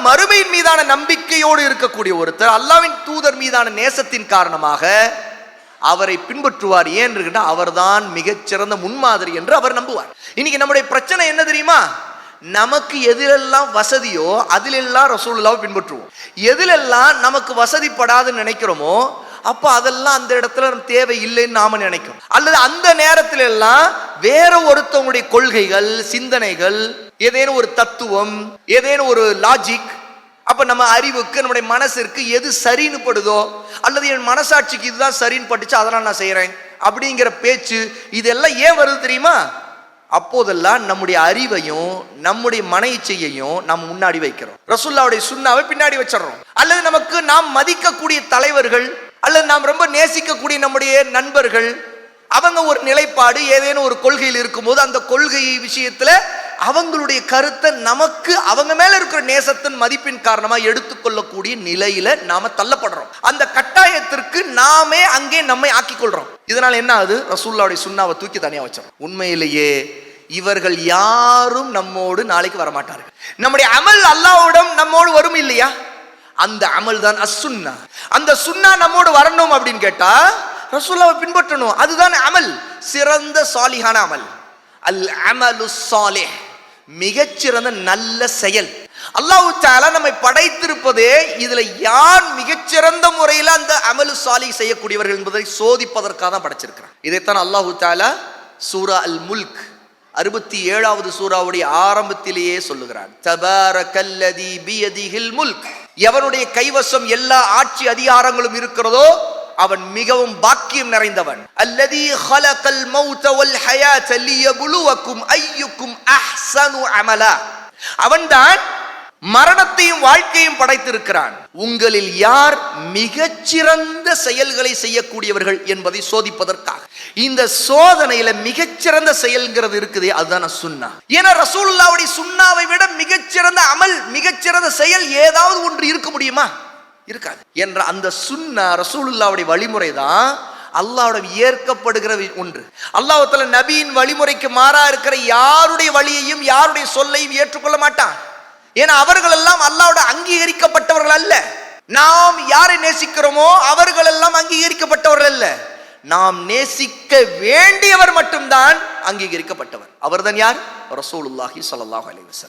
மறுமையின் மீதான நம்பிக்கையோடு இருக்கக்கூடிய ஒருத்தர் அல்லாஹ்வின் தூதர் மீதான நேசத்தின் காரணமாக அவரை பின்பற்றுவார். ஏன் இருக்குன்னா அவர்தான் மிகச்சிறந்த முன்மாதிரி என்று அவர் நம்புவார். இன்னைக்கு நம்முடைய பிரச்சனை என்ன தெரியுமா? நமக்கு எதிலெல்லாம் வசதியோ அதிலெல்லாம் ரசூலுல்லாஹ்வை பின்பற்றுவோம். எதிலெல்லாம் நமக்கு வசதிப்படாதுன்னு நினைக்கிறோமோ அப்போ அதெல்லாம் அந்த இடத்துல தேவை இல்லைன்னு நாம நினைக்கிறோம். அல்லது அந்த நேரத்துல எல்லாம் வேற ஒருத்தவங்களுடைய கொள்கைகள், சிந்தனைகள், ஏதேனும் ஒரு தத்துவம், ஏதேனும் ஒரு லாஜிக், அப்ப நம்ம அறிவுக்கு, நம்முடைய மனசிற்கு எது சரின்னு படுதோ, அல்லது என் மனசாட்சிக்கு இதுதான் சரின்னு பட்டுச்சு அதெல்லாம் நான் செய்யறேன் அப்படிங்கிற பேச்சு, இதெல்லாம் ஏன் வருது தெரியுமா? அப்போதெல்லாம் நம்முடைய அறிவையும் நம்முடைய மன இச்சையையும் நாம் முன்னாடி வைக்கிறோம், ரசூலுல்லாஹ்வுடைய சுன்னாவை பின்னாடி வச்சிடறோம். அல்லது நமக்கு நாம் மதிக்கக்கூடிய தலைவர்கள், அல்லது நாம் ரொம்ப நேசிக்கக்கூடிய நம்முடைய நண்பர்கள், அவங்க ஒரு நிலைப்பாடு, ஏதேனும் ஒரு கொள்கையில் இருக்கும்போது அந்த கொள்கை விஷயத்துல அவங்களுடைய கருத்தை நமக்கு அவங்க மேல இருக்கிற நேசத்தின் மதிப்பின் காரணமா எடுத்துக்கொள்ளக்கூடிய நிலையில நாம தள்ளப்படுறோம். அந்த கட்டாயத்திற்கு நாமே அங்கே நம்மை ஆக்கிக் கொள்றோம். இதனால என்ன ஆகுது? ரசூலுல்லாஹ்வுடைய சுன்னாவை தூக்கி தனியா வச்சிடறோம். உண்மையிலேயே இவர்கள் யாரும் நம்மோடு நாளைக்கு வரமாட்டார்கள். நம்முடைய அமல் அல்லாஹ்விடம் நம்மோடு வரும் இல்லையா? அந்த அமல் தான் அஸ்ஸுன்னா. அந்த சுன்னா நம்மோடு வரணும் அப்படின்னு கேட்டா ரசூலுல்லாஹ்வை பின்பற்றணும். அதுதான் அமல், சிறந்த சாலிஹான அமல். அல் அமலு ஸாலிஹ், மிகச்சிறந்த நல்ல செயல். அல்லாஹ் தஆலா நம்மை படைத்திருப்பதே இதுல யார் மிகச்சிறந்த முறையில் அந்த அமலு ஸாலிஹ் செய்யக்கூடியவர்கள் என்பதை சோதிப்பதற்காக தான் படைச்சிருக்கிறார். இதைத்தான் அல்லாஹ் தஆலா சூரா அல் முல்க் 67வது சூராவுடைய ஆரம்பத்திலேயே சொல்லுகிறார். தபாரக்கல்லதி பியதிஹில் முல்க், எவனுடைய கைவசம் எல்லா ஆட்சி அதிகாரங்களும் இருக்கிறதோ அவன் மிகவும் பாக்கியம் நிறைந்தவன். அல்லதி ஹலகல் மௌத வல் ஹயாத லியப்லுவக்கும் அய்யுக்கும் அஹ்ஸனு அமலா, அவன்தான் மரணத்தையும் வாழ்க்கையும் படைத்திருக்கிறான். உங்களில் யார் மிகச்சிறந்த செயல்களை செய்யக்கூடியவர்கள் என்பதை சோதிப்பதற்காக. இந்த சோதனையில மிகச்சிறந்த செயல்ங்கிறது இருக்குது, அதுதான் சுன்னா. ஏன்னா ரசூலுல்லாஹ்வுடைய சுன்னாவை விட மிகச்சிறந்த அமல், மிகச்சிறந்த செயல் ஏதாவது ஒன்று இருக்க முடியுமா? இருக்காது. என்ற அந்த சுன்னா, ரசூலுல்லாஹ்வுடைய வழிமுறை தான் அல்லாஹ்வுடன் ஏற்கப்படுகிற ஒன்று. அல்லாஹ் தஆலா நபியின் வழிமுறைக்கு மாறா இருக்கிற யாருடைய வழியையும் யாருடைய சொல்லையும் ஏற்றுக்கொள்ள மாட்டான். ஏன்னா அவர்கள் எல்லாம் அல்லாஹ்வோட அங்கீகரிக்கப்பட்டவர்கள் அல்ல. நாம் யாரை நேசிக்கிறோமோ அவர்கள் எல்லாம் அங்கீகரிக்கப்பட்டவர்கள் அல்ல. நாம் நேசிக்க வேண்டியவர் மட்டும்தான் அங்கீகரிக்கப்பட்டவர். அவர்தான் யார்? ரசூலுல்லாஹி ஸல்லல்லாஹு அலைஹி வஸல்லம்.